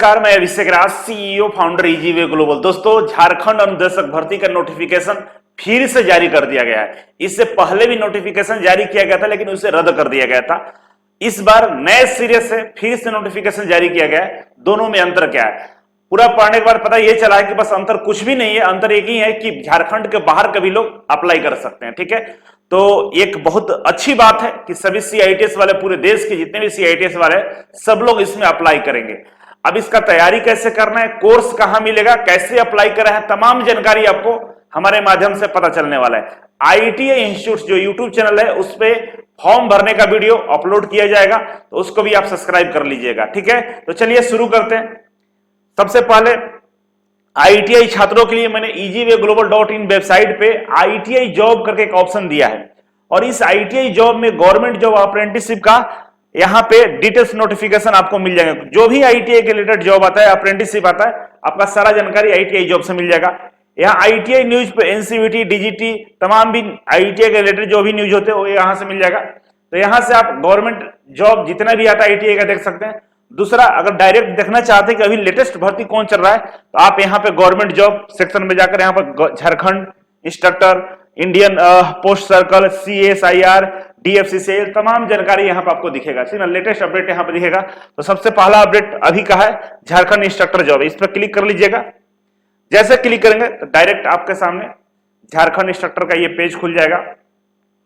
नमस्कार, मैं अभिषेक राज, CEO founder Easyway global. दोस्तों, झारखंड अनुदेशक भर्ती का नोटिफिकेशन फिर से जारी कर दिया गया है। इससे पहले भी नोटिफिकेशन जारी किया गया था, लेकिन उसे रद्द कर दिया गया था। इस बार नए सिरे से फिर से नोटिफिकेशन जारी किया गया है। दोनों में अंतर क्या है, पूरा पढ़ने के बाद पता ये चला है कि बस अंतर कुछ भी नहीं है। अंतर एक ही है कि झारखंड के बाहर के भी लोग अप्लाई कर सकते हैं। ठीक है, तो एक बहुत अच्छी बात है कि सभी सीआईटीएस वाले, पूरे देश के जितने भी सीआईटीएस वाले, सब लोग इसमें अप्लाई करेंगे। अब इसका तैयारी कैसे करना है, कोर्स कहां मिलेगा, कैसे अप्लाई करना है, तमाम जानकारी आपको हमारे माध्यम से पता चलने वाला है। आईटीआई इंस्टीट्यूट जो यूट्यूब चैनल है, उस पे फॉर्म भरने का वीडियो अपलोड किया जाएगा, तो उसको भी आप सब्सक्राइब कर लीजिएगा। ठीक है, तो चलिए शुरू करते हैं। सबसे पहले आईटीआई छात्रों के लिए मैंने easywayglobal.in वेबसाइट पे आईटीआई जॉब करके एक ऑप्शन दिया है, और इस आईटीआई जॉब में गवर्नमेंट जॉब अप्रेंटिसशिप का यहां पे डिटेल्स नोटिफिकेशन आपको मिल जाएगा। जो भी आईटीआई के रिलेटेड जॉब आता है, अप्रेंटिसशिप आता है, आपका सारा जानकारी आईटीआई जॉब से मिल जाएगा। यहाँ आईटीआई न्यूज पे एनसीवीटी, डीजीटी, तमाम भी आईटीआई के रिलेटेड जो भी न्यूज होते हैं वो यहां से मिल जाएगा। तो यहां से आप गवर्नमेंट जॉब जितना भी आता है आईटीआई का देख सकते हैं। दूसरा, अगर डायरेक्ट देखना चाहते हैं कि अभी लेटेस्ट भर्ती कौन चल रहा है, तो आप यहाँ पे गवर्नमेंट जॉब सेक्शन में जाकर यहाँ पर Jharkhand instructor, Indian post circle, CSIR, DFCCL, तमाम जानकारी यहाँ पे आपको दिखेगा। ठीक है, लेटेस्ट अपडेट यहाँ पे दिखेगा। तो सबसे पहला अपडेट अभी का है झारखंड इंस्ट्रक्टर जॉब, इस पर क्लिक कर लीजिएगा। जैसे क्लिक करेंगे तो डायरेक्ट आपके सामने झारखंड इंस्ट्रक्टर का ये पेज खुल जाएगा,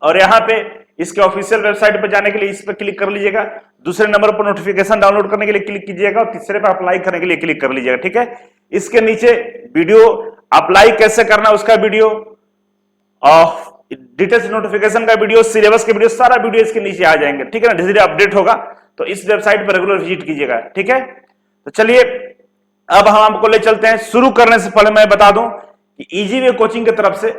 और यहाँ पे इसके ऑफिशियल वेबसाइट पर जाने के लिए इस पर क्लिक कर लीजिएगा। दूसरे नंबर पर नोटिफिकेशन डाउनलोड करने के लिए क्लिक कीजिएगा, और तीसरे पर अप्लाई करने के लिए क्लिक कर लीजिएगा। ठीक है, इसके नीचे वीडियो अप्लाई कैसे करना उसका वीडियो, डिटेल्स नोटिफिकेशन का वीडियो, सिलेबस के वीडियो, सारा वीडियो इसके नीचे आ जाएंगे। ठीक है ना, धीरे धीरे अपडेट होगा, तो इस वेबसाइट पर रेगुलर विजिट कीजिएगा। ठीक है, तो चलिए अब हम आपको ले चलते हैं। शुरू करने से पहले मैं बता दूं कि ईजीवे कोचिंग की तरफ से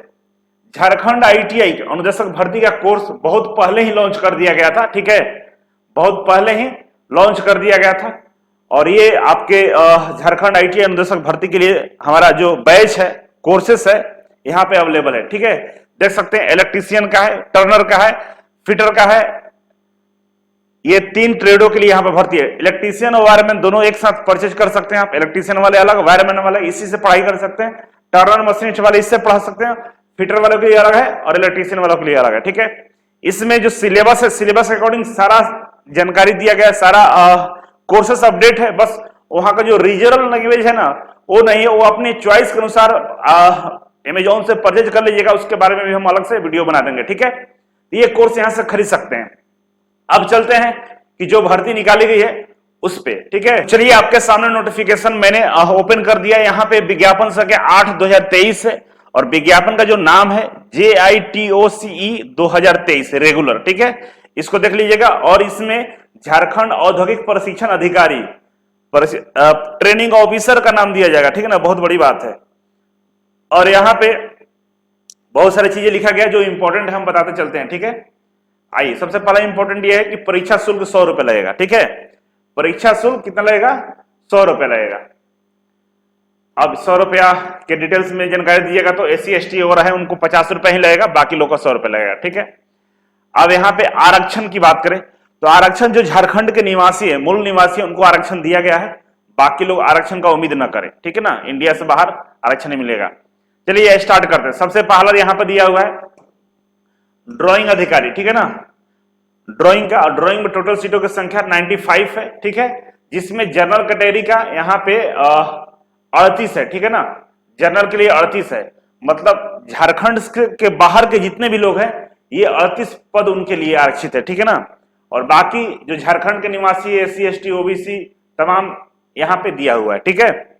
झारखंड आईटीआई अनुदेशक भर्ती का कोर्स बहुत पहले ही लॉन्च कर दिया गया था। ठीक है, बहुत पहले ही लॉन्च कर दिया गया था, और ये आपके झारखंड आईटीआई अनुदेशक भर्ती के लिए हमारा जो बैच है, कोर्सेस है, यहाँ पे अवेलेबल है। ठीक है, देख सकते हैं इलेक्ट्रीशियन का है, टर्नर का है, फिटर का है। ये 3 ट्रेडों के लिए यहाँ पे भर्ती है। इलेक्ट्रीशियन और वायरमैन दोनों एक साथ परचेज कर सकते हैं आप। इलेक्ट्रीशियन वाले अलग, वायरमैन वाले इसी से पढ़ाई कर सकते हैं। टर्नर मशीनिस्ट वाले इससे पढ़ा सकते हैं। फिटर वालों के लिए अलग है और इलेक्ट्रीशियन वालों के लिए अलग है। ठीक है, इसमें जो सिलेबस है, सिलेबस के अकॉर्डिंग सारा जानकारी दिया गया है, सारा कोर्सेस अपडेट है। बस वहां का जो रीजनल लैंग्वेज है ना, वो नहीं है, वो अपनी चॉइस के अनुसार अमेजोन से परचेज कर लीजिएगा। उसके बारे में भी हम अलग से वीडियो बना देंगे। ठीक है, ये कोर्स यहां से खरीद सकते हैं। अब चलते हैं कि जो भर्ती निकाली गई है उस पे। ठीक है, चलिए आपके सामने नोटिफिकेशन मैंने ओपन कर दिया। यहाँ पे विज्ञापन संख्या 8/2023 है, और विज्ञापन का जो नाम है JITOCE 2023 रेगुलर। ठीक है, इसको देख लीजिएगा। और इसमें झारखंड औद्योगिक प्रशिक्षण अधिकारी, ट्रेनिंग ऑफिसर का नाम दिया जाएगा। ठीक है ना, बहुत बड़ी बात है। और यहाँ पे बहुत सारी चीजें लिखा गया जो इंपॉर्टेंट है, हम बताते चलते हैं। ठीक है, आइए, सबसे पहला इंपॉर्टेंट ये है कि परीक्षा शुल्क 100 रुपए लगेगा। ठीक है, परीक्षा शुल्क कितना लगेगा? 100 रुपए लगेगा। अब 100 रुपया के डिटेल्स में जानकारी दीजिएगा, तो SC ST वगैरह है उनको 50 रुपए ही लगेगा, बाकी लोग को 100 रुपए लगेगा। ठीक है, अब यहाँ पे आरक्षण की बात करें तो आरक्षण जो झारखंड के निवासी है, मूल निवासी है, उनको आरक्षण दिया गया है। बाकी लोग आरक्षण का उम्मीद न करें। ठीक है ना, इंडिया से बाहर आरक्षण नहीं मिलेगा। चलिए स्टार्ट करते हैं। सबसे पहला यहाँ पर दिया हुआ है ड्राइंग अधिकारी। ठीक है ना, ड्राइंग का, ड्राइंग में टोटल सीटों की संख्या 95 है। ठीक है, जिसमें जनरल कैटेगरी का यहाँ पे 38 है। ठीक है ना, जनरल के लिए 38 है। मतलब झारखंड के बाहर के जितने भी लोग हैं, ये 38 पद उनके लिए आरक्षित है। ठीक है ना, और बाकी जो झारखंड के निवासी SC ST OBC तमाम यहाँ पे दिया हुआ है। ठीक है,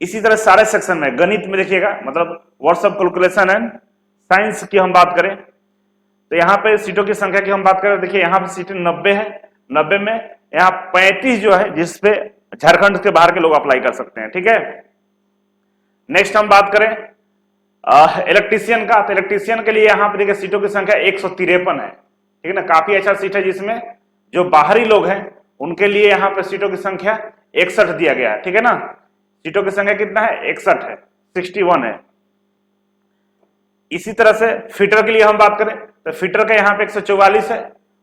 इसी तरह सारे सेक्शन में गणित में देखिएगा, मतलब words of calculation and science की हम बात करें तो यहाँ पे सीटों की संख्या की हम बात करें, देखिए यहाँ पे सीटें 90 है। 90 में यहाँ 35 जो है, जिसपे झारखंड के बाहर के लोग अप्लाई कर सकते हैं। ठीक है, नेक्स्ट हम बात करें इलेक्ट्रीशियन का, तो इलेक्ट्रीशियन के लिए यहाँ पे देखिए सीटों की संख्या 153 है। ठीक है ना, काफी अच्छा सीट है, जिसमें जो बाहरी लोग हैं उनके लिए यहाँ पे सीटों की संख्या 61 दिया गया है। ठीक है ना, सीटों की संख्या कितना है? 61 है, 61 है। इसी तरह से फिटर के लिए हम बात करें तो फिटर का यहाँ पे 144 है,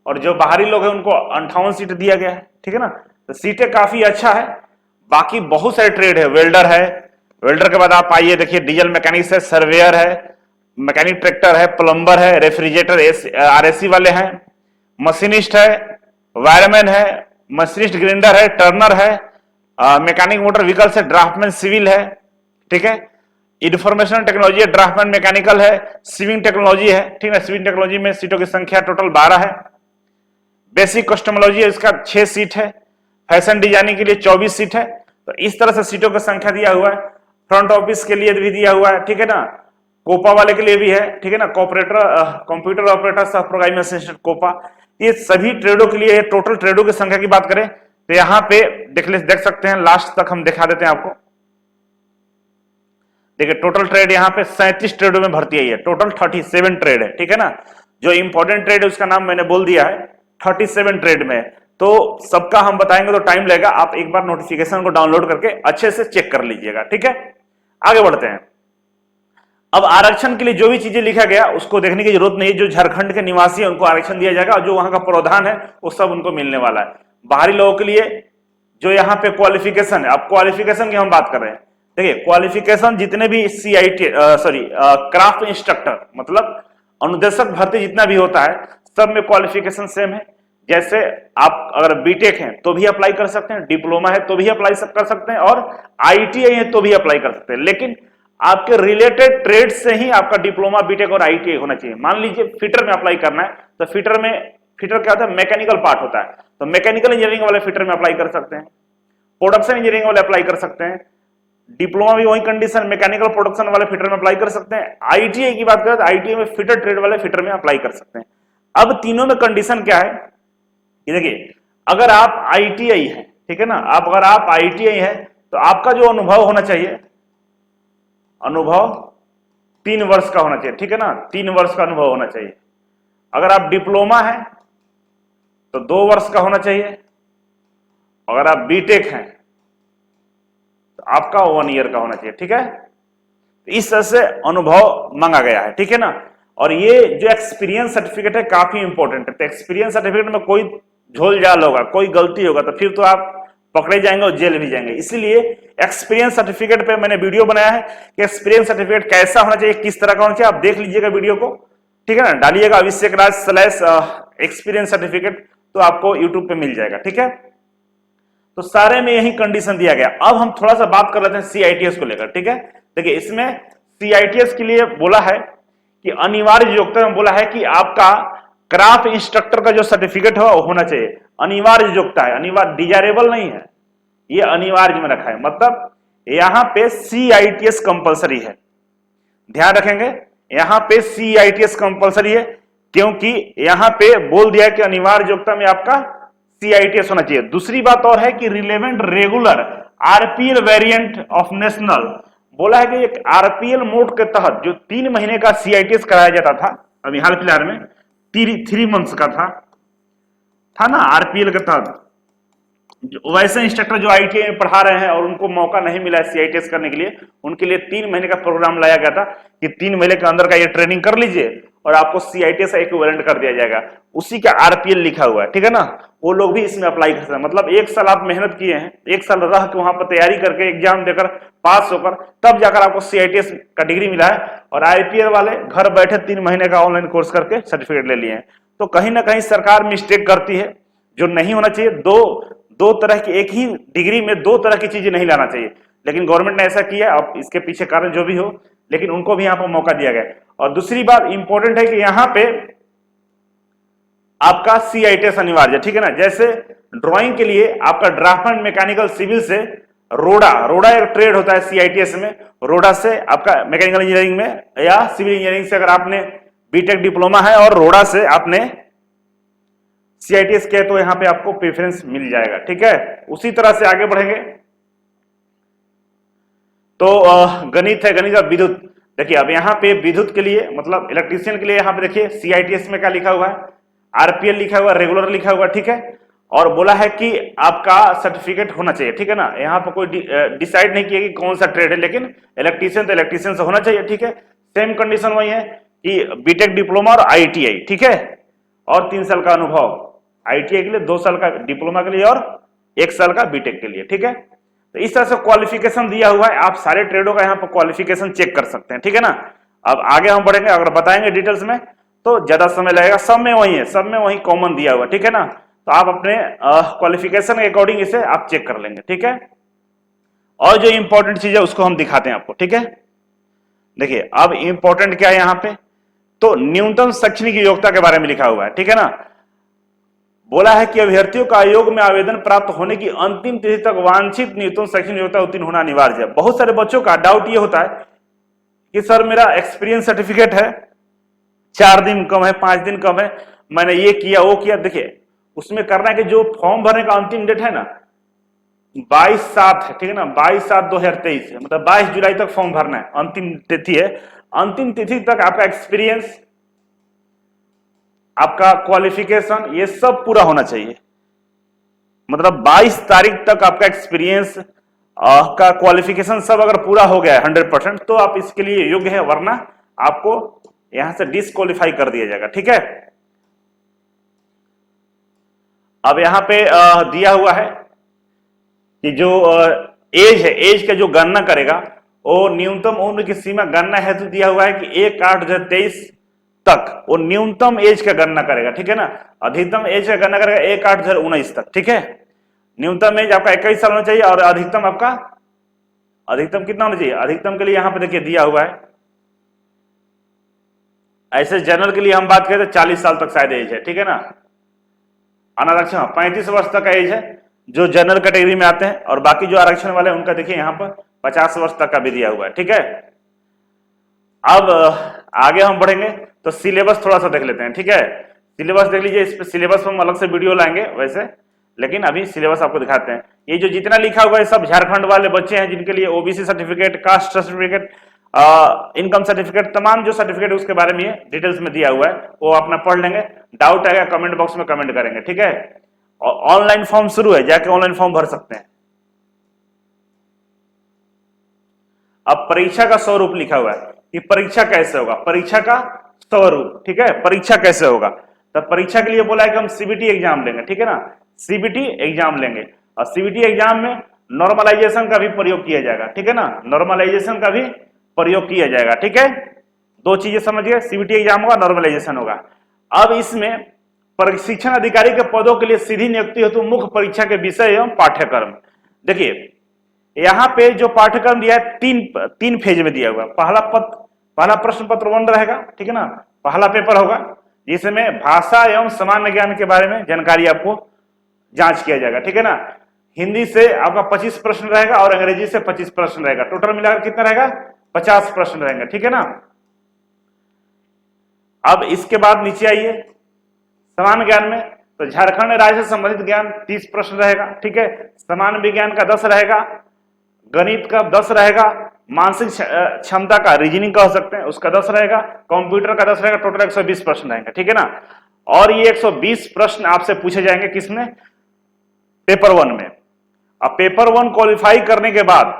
और जो बाहरी लोग हैं उनको 58 सीट दिया गया है। ठीक है ना, तो सीटें काफी अच्छा है। बाकी बहुत सारे ट्रेड है, वेल्डर है, वेल्डर के बाद आप आइए देखिए डीजल मैकेनिक्स है, सर्वेयर है, मैकेनिक ट्रैक्टर है, प्लम्बर है, रेफ्रिजरेटर आरएसी वाले हैं, मशीनिस्ट है, वायरमैन है, मशीनिस्ट ग्राइंडर है, टर्नर है, मैकेनिक मोटर व्हीकल्स है, ड्राफ्टमैन सिविल है, ठीक है, इंफॉर्मेशन टेक्नोलॉजी है, ड्राफ्टमैन मैकेनिकल है, सिविंग टेक्नोलॉजी है, ठीक है, सिविंग टेक्नोलॉजी में सीटों की संख्या टोटल 12 है, बेसिक कस्टमोलॉजी है इसका 6 सीट है, फैशन डिजाइनिंग के लिए 24 सीट है। तो इस तरह से सीटों की संख्या दिया हुआ है, फ्रंट ऑफिस के लिए भी दिया हुआ है, ठीक है ना, कोपा वाले के लिए भी है, ठीक है ना, कॉपरेटर कंप्यूटर ऑपरेटर सह प्रोग्रामिंग असिस्टेंट कोपा, ये सभी ट्रेडों के लिए टोटल ट्रेडों की संख्या की बात करें तो यहाँ पे देख सकते हैं, लास्ट तक हम दिखा देते हैं आपको। देखिए टोटल ट्रेड यहाँ पे 37 ट्रेडों में भर्ती आई है, टोटल 37 ट्रेड है, ठीक है ना, जो इंपॉर्टेंट ट्रेड है उसका नाम मैंने बोल दिया है, 37 ट्रेड में, तो सबका हम बताएंगे तो टाइम लगेगा, आप एक बार नोटिफिकेशन को डाउनलोड करके अच्छे से चेक कर लीजिएगा, ठीक है। आगे बढ़ते हैं। अब आरक्षण के लिए जो भी चीजें लिखा गया उसको देखने की जरूरत नहीं है, जो झारखंड के निवासी है उनको आरक्षण दिया जाएगा और जो वहां का प्रावधान है वो सब उनको मिलने वाला है। बाहरी लोगों के लिए जो यहाँ पे क्वालिफिकेशन है, अब क्वालिफिकेशन की हम बात कर रहे हैं, देखिए क्वालिफिकेशन जितने भी क्राफ्ट इंस्ट्रक्टर मतलब अनुदेशक भर्ती जितना भी होता है सब में क्वालिफिकेशन सेम है। जैसे आप अगर बीटेक हैं तो भी अप्लाई कर सकते हैं, डिप्लोमा है तो भी अप्लाई कर सकते हैं, और आईटीआई है तो भी अप्लाई कर सकते हैं, लेकिन आपके रिलेटेड ट्रेड से ही आपका डिप्लोमा बीटेक और आईटीआई होना चाहिए। मान लीजिए फिटर में अप्लाई करना है तो फिटर क्या होता है, मैकेनिकल पार्ट होता है, तो मैकेनिकल इंजीनियरिंग वाले फिटर में अप्लाई कर सकते हैं, प्रोडक्शन इंजीनियरिंग वाले अप्लाई कर सकते हैं, डिप्लोमा भी वही कंडीशन, मैकेनिकल प्रोडक्शन वाले फिटर में अप्लाई कर सकते हैं। आईटीआई की बात करें तो आईटीआई में फिटर ट्रेड वाले फिटर में अप्लाई कर सकते हैं। अब तीनों में कंडीशन क्या है, ये देखिए, अगर आप आईटीआई है, ठीक है ना, अगर आप आईटीआई है तो आपका जो अनुभव होना चाहिए, अनुभव 3 वर्ष का होना चाहिए, ठीक है ना, 3 वर्ष का अनुभव होना चाहिए। अगर आप डिप्लोमा है तो 2 वर्ष का होना चाहिए, अगर आप बीटेक हैं तो आपका 1 ईयर का होना चाहिए, ठीक है। इस तरह से अनुभव मांगा गया है, ठीक है ना। और ये जो एक्सपीरियंस सर्टिफिकेट है काफी इंपॉर्टेंट है, तो एक्सपीरियंस सर्टिफिकेट में कोई झोल झाल होगा, कोई गलती होगा तो फिर तो आप पकड़े जाएंगे और जेल भी जाएंगे। इसीलिए एक्सपीरियंस सर्टिफिकेट पे मैंने वीडियो बनाया है कि एक्सपीरियंस सर्टिफिकेट कैसा होना चाहिए, किस तरह का होना चाहिए, आप देख लीजिएगा वीडियो को, ठीक है ना, डालिएगा अभिषेक राज / एक्सपीरियंस सर्टिफिकेट, तो आपको यूट्यूब पे मिल जाएगा, ठीक है। तो सारे में यही कंडीशन दिया गया। अब हम थोड़ा सा बात कर लेते हैं सीआईटीएस को लेकर, ठीक है। देखिए इसमें सीआईटीएस के लिए बोला है कि अनिवार्य योग्यता में बोला है कि आपका क्राफ्ट इंस्ट्रक्टर का जो सर्टिफिकेट हो होना चाहिए, अनिवार्य योग्यता है, अनिवार्य, डिजायरेबल नहीं है, ये अनिवार्य में रखा है, मतलब यहां पे सीआईटीएस कंपलसरी है, ध्यान रखेंगे, यहां पे सीआईटीएस कंपलसरी है, क्योंकि यहां पे बोल दिया कि अनिवार्य योग्यता में आपका सीआईटीएस होना चाहिए। दूसरी बात और है कि relevant regular RPL variant of national, बोला है कि एक आरपीएल मोड के तहत जो 3 महीने का सीआईटीएस कराया जाता था, अभी हाल फिलहाल में 3 मंथ्स का था ना आरपीएल के तहत, वैसे इंस्ट्रक्टर जो आईटीआई में पढ़ा रहे हैं और उनको मौका नहीं मिला है सीआईटीएस करने के लिए, उनके लिए 3 महीने का प्रोग्राम लाया गया था कि 3 महीने के अंदर का ये ट्रेनिंग कर लीजिए और आपको सीआईटीएस इक्विवेलेंट कर दिया जाएगा, उसी का आरपीएल लिखा हुआ है, ठीक है ना। वो लोग भी इसमें अप्लाई कर सकते हैं, मतलब 1 साल आप मेहनत किए हैं, 1 साल रह के वहां पर तैयारी करके एग्जाम देकर पास होकर तब जाकर आपको सीआईटीएस का डिग्री मिला है, और आईपीएल वाले घर बैठे 3 महीने का ऑनलाइन कोर्स करके सर्टिफिकेट ले लिए हैं। तो कहीं ना कहीं सरकार मिस्टेक करती है, जो नहीं होना चाहिए। दो तरह की, एक ही डिग्री में 2 तरह की चीजें नहीं लाना चाहिए, लेकिन गवर्नमेंट ने ऐसा किया, अब इसके पीछे कारण जो भी हो, लेकिन उनको भी यहाँ पर मौका दिया गया। और दूसरी बात इंपॉर्टेंट है कि यहाँ पे आपका सीआईटीएस अनिवार्य है, ठीक है ना। जैसे ड्राइंग के लिए आपका ड्राफ्टमैन मैकेनिकल सिविल से रोडा एक ट्रेड होता है सीआईटीएस में, रोडा से आपका मैकेनिकल इंजीनियरिंग में या सिविल इंजीनियरिंग से अगर आपने बीटेक डिप्लोमा है और रोडा से आपने सीआईटीएस किया तो यहां पे आपको प्रेफरेंस मिल जाएगा, ठीक है। उसी तरह से आगे बढ़ेंगे तो गणित है, गणित और विद्युत। देखिए अब यहाँ पे विद्युत के लिए मतलब इलेक्ट्रीशियन के लिए यहाँ पे देखिए सीआईटीएस में क्या लिखा हुआ है, आरपीएल लिखा हुआ है, रेगुलर लिखा हुआ है, ठीक है। और बोला है कि आपका सर्टिफिकेट होना चाहिए, ठीक है ना। यहाँ पे कोई डिसाइड नहीं किया कि कौन सा ट्रेड है, लेकिन इलेक्ट्रीशियन तो इलेक्ट्रीशियन से होना चाहिए, ठीक है। सेम कंडीशन वही है कि बीटेक डिप्लोमा और आईटीआई, ठीक है, और 3 साल का अनुभव, आईटीआई के लिए 2 साल का, डिप्लोमा के लिए और 1 साल का बीटेक के लिए, ठीक है। तो इस तरह से क्वालिफिकेशन दिया हुआ है, आप सारे ट्रेडों का यहाँ पर क्वालिफिकेशन चेक कर सकते हैं, ठीक है ना। अब आगे हम बढ़ेंगे, अगर बताएंगे डिटेल्स में तो ज्यादा समय लगेगा, सब में वही है, सब में वही कॉमन दिया हुआ, ठीक है ना। तो आप अपने क्वालिफिकेशन के अकॉर्डिंग इसे आप चेक कर लेंगे, ठीक है। और जो इंपॉर्टेंट चीज है उसको हम दिखाते हैं आपको, ठीक है। देखिए अब इंपॉर्टेंट क्या है यहाँ पे, तो न्यूनतम शैक्षणिक योग्यता के बारे में लिखा हुआ है, ठीक है ना। बोला है कि अभ्यर्थियों का आयोग में आवेदन प्राप्त होने की अंतिम तिथि तक वांछित न्यूनतम शैक्षणिक योग्यता उत्तीर्ण होना अनिवार्य है। बहुत सारे बच्चों का डाउट ये होता है कि सर मेरा एक्सपीरियंस सर्टिफिकेट है, 4 दिन कम है, 5 दिन कम है, मैंने ये किया वो किया। देखिए उसमें करना है कि जो फॉर्म भरने का अंतिम डेट है ना 22/7 है, ठीक है ना, 22/7/2023 है, मतलब 22 जुलाई तक फॉर्म भरना है, अंतिम तिथि है। अंतिम तिथि तक आपका एक्सपीरियंस, आपका क्वालिफिकेशन, ये सब पूरा होना चाहिए। मतलब 22 तारीख तक आपका एक्सपीरियंस का क्वालिफिकेशन सब अगर पूरा हो गया है 100%, तो आप इसके लिए योग्य है, वरना आपको यहां से डिस्क्वालीफाई कर दिया जाएगा, ठीक है। अब यहां पे दिया हुआ है कि जो एज है, एज का जो गणना करेगा वो न्यूनतम उम्र की सीमा गणना हेतु दिया हुआ है कि 1/8/2023 तक वो न्यूनतम एज का गणना करेगा, ठीक है ना। अधिकतम एज का गणना करेगा 1/8/2019 तक, ठीक है। न्यूनतम एज आपका 21 साल होना चाहिए और अधिकतम आपका, अधिकतम कितना होना चाहिए, अधिकतम के लिए यहां पे देखिए दिया हुआ है। ऐसे जनरल के लिए हम बात करें तो 40 साल तक शायद एज है, ठीक है ना। अनारक्षण 35 वर्ष तक का एज है जो जनरल कैटेगरी में आते हैं, और बाकी जो आरक्षण वाले हैं उनका देखिए यहाँ पर 50 वर्ष तक का भी दिया हुआ है, ठीक है। अब आगे हम बढ़ेंगे तो सिलेबस थोड़ा सा देख लेते हैं, ठीक है। सिलेबस देख लीजिए, इस पे सिलेबस हम अलग से वीडियो लाएंगे वैसे, लेकिन अभी सिलेबस आपको दिखाते हैं। ये जो जितना लिखा हुआ है सब झारखंड वाले बच्चे हैं जिनके लिए OBC certificate, caste certificate, income certificate, तमाम जो सर्टिफिकेट उसके बारे में डिटेल्स में दिया हुआ है, वो अपना पढ़ लेंगे। डाउट आएगा कमेंट बॉक्स में कमेंट करेंगे, ठीक है। ऑनलाइन फॉर्म शुरू है, जाके ऑनलाइन फॉर्म भर सकते हैं। अब परीक्षा का स्वरूप लिखा हुआ है कि परीक्षा कैसे होगा, परीक्षा का स्वरूप, ठीक है, परीक्षा कैसे होगा। तो परीक्षा के लिए बोला है कि हम सीबीटी एग्जाम लेंगे, ठीक है ना, सीबीटी एग्जाम लेंगे। और सीबीटी एग्जाम में नॉर्मलाइजेशन का भी प्रयोग किया जाएगा, ठीक है ना, नॉर्मलाइजेशन का भी प्रयोग किया जाएगा, ठीक है। दो चीजें समझ गए, सीबीटी एग्जाम होगा, नॉर्मलाइजेशन होगा। अब इसमें प्रशिक्षण अधिकारी के पदों के लिए सीधी नियुक्ति हेतु मुख्य परीक्षा के विषय एवं पाठ्यक्रम। देखिए यहां पे जो पाठ्यक्रम दिया है तीन फेज में दिया हुआ है। पहला प्रश्न पत्र 1 रहेगा, ठीक है ना, पहला पेपर होगा जिसमें भाषा एवं सामान्य ज्ञान के बारे में जानकारी आपको जांच किया जाएगा, ठीक है ना। हिंदी से आपका 25 प्रश्न रहेगा और अंग्रेजी से 25 प्रश्न रहेगा, टोटल मिलाकर कितना रहेगा, 50 प्रश्न रहेंगे, ठीक है ना। अब इसके बाद नीचे आइए, सामान्य ज्ञान में तो झारखंड राज्य से संबंधित ज्ञान 30 प्रश्न रहेगा, ठीक है। सामान्य विज्ञान का 10 रहेगा, गणित का 10 रहेगा, मानसिक क्षमता का रीजनिंग का हो सकते हैं उसका 10 रहेगा, कंप्यूटर का 10 रहेगा, टोटल 120 प्रश्न रहेंगे, ठीक है ना। और ये 120 प्रश्न आपसे पूछे जाएंगे किसमें, पेपर 1 में। अब पेपर 1 क्वालिफाई करने के बाद,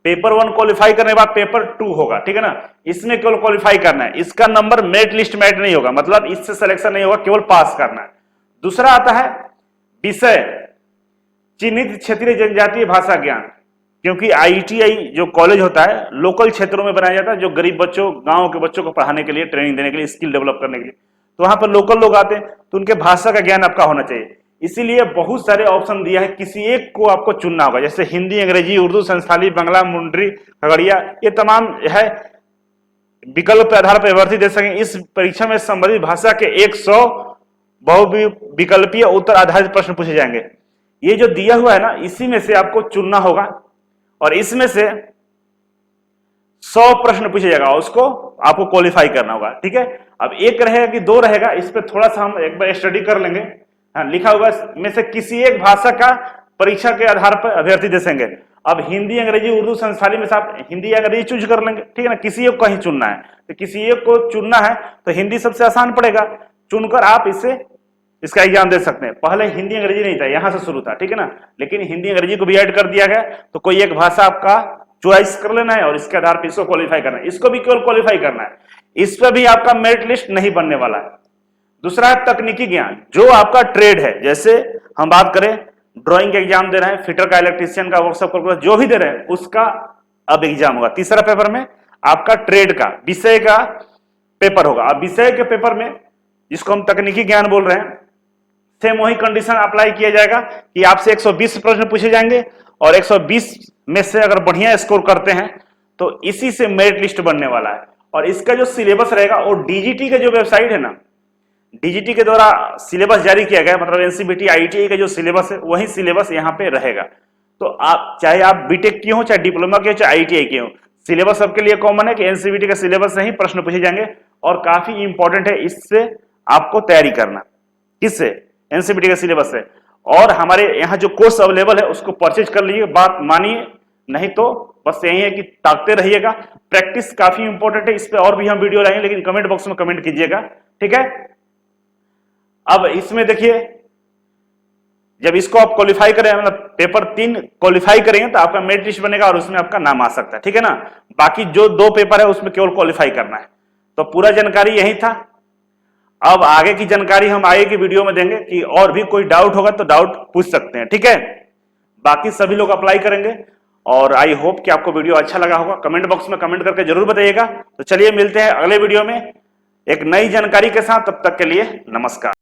पेपर 1 क्वालिफाई करने के बाद पेपर 2 होगा, ठीक है ना। इसमें केवल क्वालिफाई करना है, इसका नंबर मेरिट लिस्ट में ऐड नहीं होगा, मतलब इससे सिलेक्शन नहीं होगा, केवल पास करना है। दूसरा आता है विषय चिन्हित क्षेत्रीय जनजातीय भाषा ज्ञान, क्योंकि आईटीआई जो कॉलेज होता है लोकल क्षेत्रों में बनाया जाता है, जो गरीब बच्चों, गांव के बच्चों को पढ़ाने के लिए, ट्रेनिंग देने के लिए, स्किल डेवलप करने के लिए, तो वहां पर लोकल लोग आते हैं, तो उनके भाषा का ज्ञान आपका होना चाहिए। इसीलिए बहुत सारे ऑप्शन दिया है, किसी एक को आपको चुनना होगा, जैसे हिंदी, अंग्रेजी, उर्दू, संस्थाली, बांग्ला, मुंडरी, खगड़िया, ये तमाम है विकल्प के आधार पर अभ्यर्थी दे सकें। इस परीक्षा में संबंधित भाषा के 100 बहुविकल्पीय उत्तर आधारित प्रश्न पूछे जाएंगे। ये जो दिया हुआ है ना, इसी में से आपको चुनना होगा और इसमें से 100 प्रश्न पूछे जाएगा, उसको आपको क्वालिफाई करना होगा, ठीक है। अब एक रहेगा कि 2 रहेगा, इस पे थोड़ा सा हम एक बार स्टडी कर लेंगे। हाँ, लिखा हुआ में से किसी एक भाषा का परीक्षा के आधार पर अभ्यर्थी दे सकेंगे। अब हिंदी, अंग्रेजी, उर्दू, संस्थाली में से आप हिंदी या अंग्रेजी चूज कर लेंगे, ठीक है ना। किसी एक को ही चुनना है, तो किसी एक को चुनना है तो हिंदी सबसे आसान पड़ेगा, चुनकर आप इसका एग्जाम दे सकते हैं। पहले हिंदी अंग्रेजी नहीं था, यहां से शुरू था, ठीक है ना, लेकिन हिंदी अंग्रेजी को भी ऐड कर दिया गया, तो कोई एक भाषा आपका चॉइस कर लेना है और इसके आधार पर इसको क्वालिफाई करना है। इसको भी केवल क्वालिफाई करना है, इस पर भी आपका मेरिट लिस्ट नहीं बनने वाला है। दूसरा है तकनीकी ज्ञान, जो आपका ट्रेड है, जैसे हम बात करें ड्राइंग का एग्जाम दे रहे हैं, फिटर का, इलेक्ट्रीशियन का, वर्कशॉप का, जो भी दे रहे हैं उसका अब एग्जाम होगा। तीसरा पेपर में आपका ट्रेड का विषय का पेपर होगा। अब विषय के पेपर में, जिसको हम तकनीकी ज्ञान बोल रहे हैं, सेम वही कंडीशन अप्लाई किया जाएगा कि आपसे 120 प्रश्न पूछे जाएंगे और 120 में से अगर बढ़िया स्कोर करते हैं तो इसी से मेरिट लिस्ट बनने वाला है। और इसका जो सिलेबस रहेगा वो डीजीटी का जो वेबसाइट है ना, डीजीटी के द्वारा सिलेबस जारी किया गया, मतलब एनसीबीटी आईटीआई का जो सिलेबस है वही सिलेबस यहाँ पे रहेगा। तो आप चाहे आप बीटेक किए हो, चाहे डिप्लोमा के हो, चाहे आईटीआई के हो, सिलेबस सबके लिए कॉमन है कि एनसीबीटी का सिलेबस से ही प्रश्न पूछे जाएंगे और काफी इंपॉर्टेंट है, इससे आपको तैयारी करना। किससे? एनसीबीटी का सिलेबस है। और हमारे यहाँ जो कोर्स अवेलेबल है उसको परचेज कर लीजिए, बात मानिए, नहीं तो बस यही है कि ताकते रहिएगा। प्रैक्टिस काफी इंपॉर्टेंट है, इस पे और भी हम वीडियो लाएंगे, लेकिन कमेंट बॉक्स में कमेंट कीजिएगा, ठीक है। अब इसमें देखिए, जब इसको आप क्वालिफाई करें, मतलब पेपर 3 क्वालिफाई करेंगे तो आपका मेरिट लिस्ट बनेगा और उसमें आपका नाम आ सकता है, ठीक है ना। बाकी जो 2 पेपर है उसमें केवल क्वालिफाई करना है। तो पूरा जानकारी यही था। अब आगे की जानकारी हम आगे की वीडियो में देंगे कि और भी कोई डाउट होगा तो डाउट पूछ सकते हैं, ठीक है। बाकी सभी लोग अप्लाई करेंगे और आई होप कि आपको वीडियो अच्छा लगा होगा। कमेंट बॉक्स में कमेंट करके जरूर बताइएगा। तो चलिए मिलते हैं अगले वीडियो में एक नई जानकारी के साथ, तब तक के लिए नमस्कार।